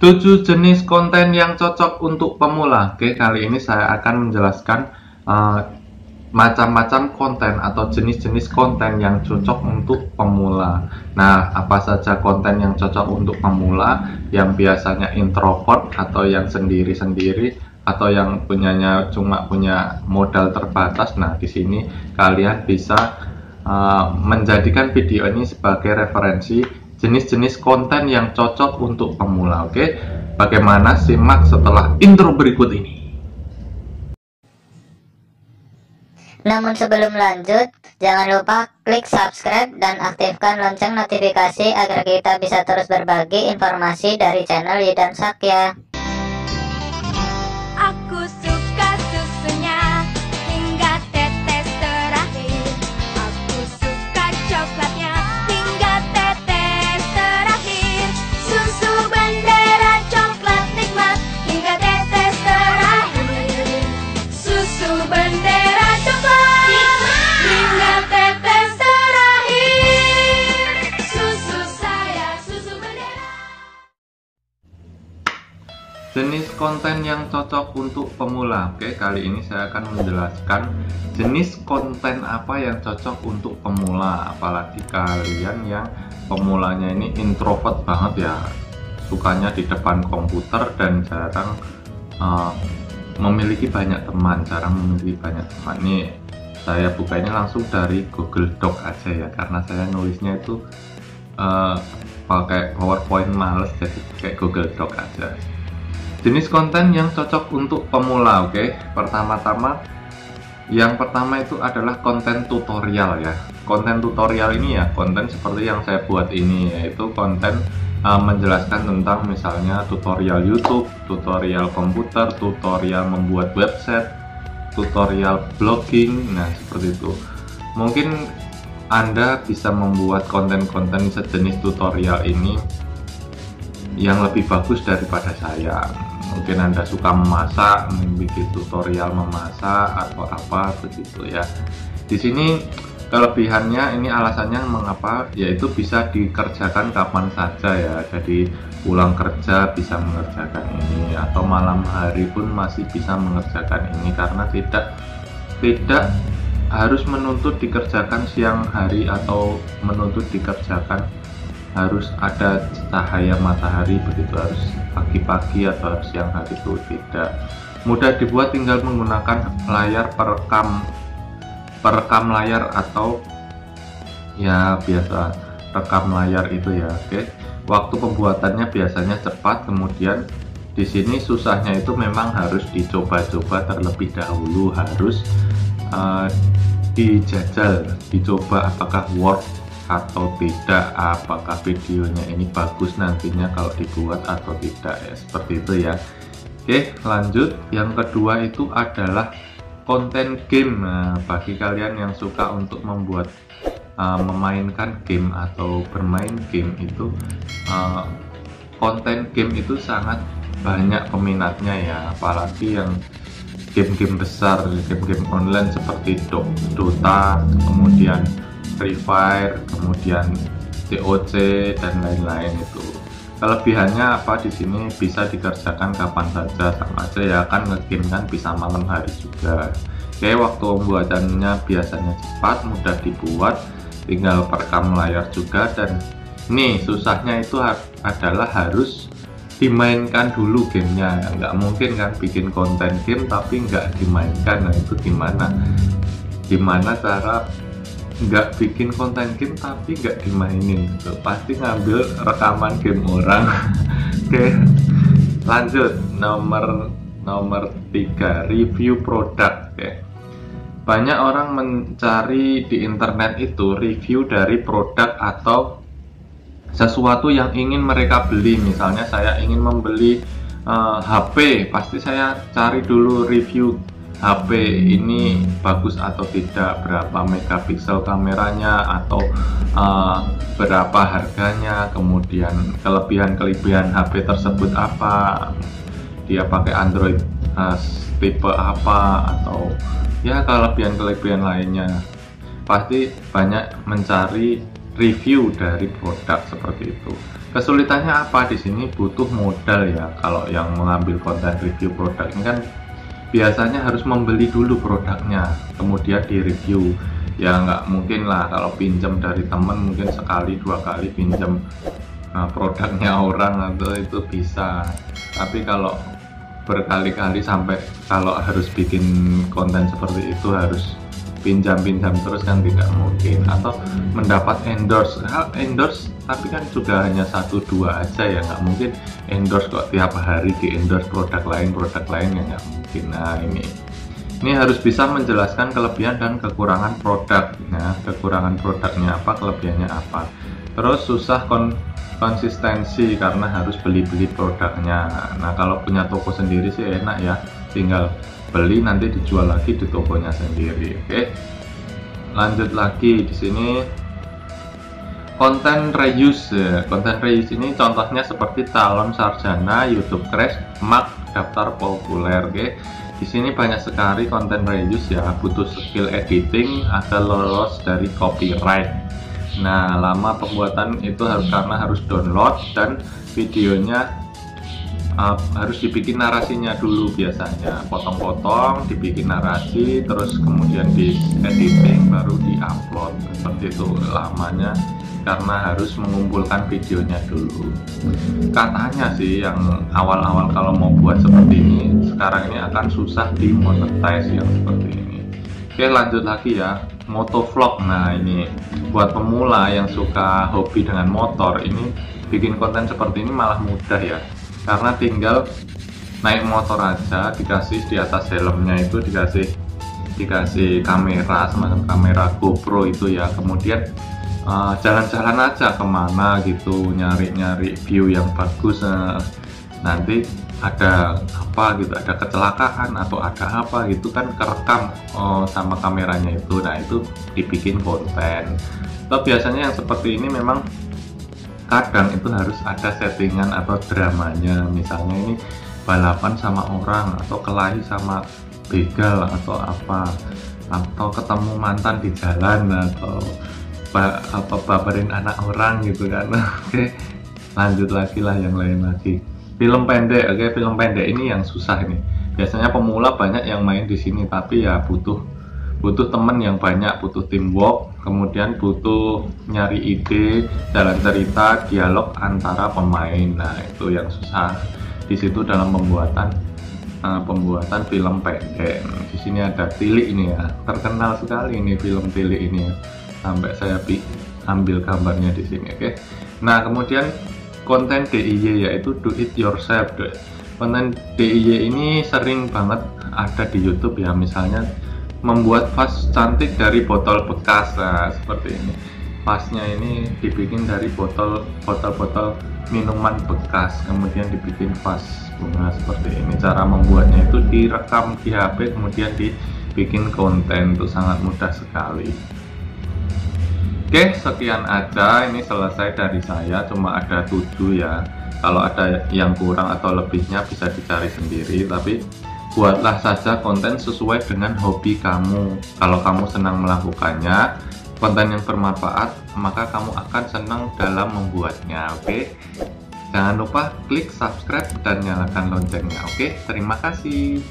7 jenis konten yang cocok untuk pemula. Oke, kali ini saya akan menjelaskan macam-macam konten atau jenis-jenis konten yang cocok untuk pemula. Nah, apa saja konten yang cocok untuk pemula? Yang biasanya introvert atau yang sendiri-sendiri atau yang cuma punya modal terbatas. Nah, di sini kalian bisa menjadikan video ini sebagai referensi jenis-jenis konten yang cocok untuk pemula. Oke, bagaimana? Simak setelah intro berikut ini. Namun sebelum lanjut, jangan lupa klik subscribe dan aktifkan lonceng notifikasi agar kita bisa terus berbagi informasi dari channel Yidan Sakya. Aku suka susunya hingga tetes terakhir. Aku suka coklatnya hingga tetes terakhir. Susu bendera coklat nikmat hingga tetes terakhir. Susu bendera coklat hingga tetes terakhir. Susu saya, susu bendera. Jenis konten yang cocok untuk pemula. Oke, kali ini saya akan menjelaskan jenis konten apa yang cocok untuk pemula. Apalagi kalian yang pemulanya ini introvert banget ya, sukanya di depan komputer dan jarang memiliki banyak teman, Nih, saya bukanya langsung dari Google Doc aja ya, karena saya nulisnya itu pakai PowerPoint males, jadi kayak Google Doc aja. Jenis konten yang cocok untuk pemula. Oke, yang pertama itu adalah konten tutorial ya. Konten tutorial ini ya, konten seperti yang saya buat ini, yaitu konten menjelaskan tentang misalnya tutorial YouTube, tutorial komputer, tutorial membuat website, tutorial blogging. Nah, seperti itu. Mungkin Anda bisa membuat konten-konten sejenis tutorial ini yang lebih bagus daripada saya. Mungkin Anda suka memasak, bikin tutorial memasak atau apa begitu ya. Di sini kelebihannya ini, alasannya mengapa, yaitu bisa dikerjakan kapan saja ya. Jadi pulang kerja bisa mengerjakan ini, atau malam hari pun masih bisa mengerjakan ini, karena tidak harus menuntut dikerjakan siang hari atau menuntut dikerjakan harus ada cahaya matahari begitu, harus pagi-pagi atau harus siang hari, itu tidak. Mudah dibuat, tinggal menggunakan layar perekam layar atau ya biasa rekam layar itu ya. Oke, waktu pembuatannya biasanya cepat. Kemudian di sini susahnya itu memang harus dicoba-coba terlebih dahulu, harus dicoba apakah work atau tidak, apakah videonya ini bagus nantinya kalau dibuat atau tidak ya, seperti itu ya. Oke, lanjut. Yang kedua itu adalah konten game. Nah, bagi kalian yang suka untuk memainkan game atau bermain game itu, konten game itu sangat banyak peminatnya ya, apalagi yang game-game besar, game-game online seperti Dota, kemudian Free Fire, kemudian COC dan lain-lain itu. Kelebihannya apa? Di sini bisa dikerjakan kapan saja, sama aja ya kan, ngegame kan bisa malam hari juga. Oke, waktu pembuatannya biasanya cepat, mudah dibuat, tinggal perekam layar juga. Dan nih susahnya itu adalah harus dimainkan dulu gamenya. Nggak mungkin kan bikin konten game tapi nggak dimainkan. Nah, itu gimana cara nggak bikin konten game tapi nggak dimainin gitu? Pasti ngambil rekaman game orang. Oke, lanjut. Nomor 3, review produk. Oke, banyak orang mencari di internet itu review dari produk atau sesuatu yang ingin mereka beli. Misalnya saya ingin membeli HP, pasti saya cari dulu review HP ini bagus atau tidak, berapa megapiksel kameranya, atau berapa harganya, kemudian kelebihan HP tersebut apa, dia pakai Android tipe apa, atau ya kelebihan lainnya. Pasti banyak mencari review dari produk seperti itu. Kesulitannya apa di sini? Butuh modal ya. Kalau yang mengambil konten review produk ini kan biasanya harus membeli dulu produknya, kemudian di review. Ya nggak mungkin lah kalau pinjam dari temen, mungkin sekali 2 kali pinjam produknya orang atau itu bisa. Tapi kalau berkali-kali sampai kalau harus bikin konten seperti itu harus pinjam-pinjam terus kan tidak mungkin. Atau mendapat endorse tapi kan juga hanya 1-2 aja ya, nggak mungkin endorse kok tiap hari di endorse produk lain ya nggak mungkin. Nah ini harus bisa menjelaskan kelebihan dan kekurangan produk. Nah, kekurangan produknya apa, kelebihannya apa. Terus susah konsistensi karena harus beli-beli produknya. Nah, kalau punya toko sendiri sih enak ya, tinggal beli nanti dijual lagi di tokonya sendiri. Oke. Lanjut lagi di sini konten reuse. Konten reuse ini contohnya seperti calon sarjana, YouTube Crash, Mark daftar populer. Oke. Di sini banyak sekali konten reuse ya, butuh skill editing agar lolos dari copyright. Nah, lama pembuatan itu karena harus download dan videonya harus dibikin narasinya dulu biasanya, potong-potong, dibikin narasi, terus kemudian di editing baru di-upload. Seperti itu lamanya karena harus mengumpulkan videonya dulu. Katanya sih yang awal-awal kalau mau buat seperti ini sekarang ini akan susah dimonetize yang seperti ini. Oke, lanjut lagi ya, motovlog. Nah, ini buat pemula yang suka hobi dengan motor, ini bikin konten seperti ini malah mudah ya, karena tinggal naik motor aja, dikasih di atas helmnya itu dikasih kamera, semacam kamera GoPro itu ya, kemudian jalan-jalan aja kemana gitu, nyari-nyari view yang bagus. Nanti ada apa gitu, ada kecelakaan atau ada apa gitu kan kerekam sama kameranya itu. Nah, itu dibikin konten. Tapi biasanya yang seperti ini memang kadang itu harus ada settingan atau dramanya. Misalnya ini balapan sama orang, atau kelahi sama begal atau apa, atau ketemu mantan di jalan, atau baperin anak orang gitu kan. Oke, lanjut lagi lah yang lain lagi. Film pendek. Oke, film pendek ini yang susah ini. Biasanya pemula banyak yang main di sini, tapi ya butuh temen yang banyak, butuh teamwork, kemudian butuh nyari ide, jalan cerita, dialog antara pemain. Nah, itu yang susah di situ dalam pembuatan film pendek. Di sini ada Tilik ini ya, terkenal sekali ini film Tilik ini ya. Sampai saya ambil gambarnya di sini. Oke. Nah, kemudian konten DIY yaitu do it yourself. Konten DIY ini sering banget ada di YouTube ya, misalnya membuat vas cantik dari botol bekas. Nah, seperti ini. Vasnya ini dibikin dari botol minuman bekas, kemudian dibikin vas bunga seperti ini. Cara membuatnya itu direkam di HP, kemudian dibikin konten. Itu sangat mudah sekali. Oke, sekian aja, ini selesai dari saya, cuma ada 7 ya. Kalau ada yang kurang atau lebihnya bisa dicari sendiri, tapi buatlah saja konten sesuai dengan hobi kamu. Kalau kamu senang melakukannya, konten yang bermanfaat, maka kamu akan senang dalam membuatnya. Oke, jangan lupa klik subscribe dan nyalakan loncengnya. Oke, terima kasih.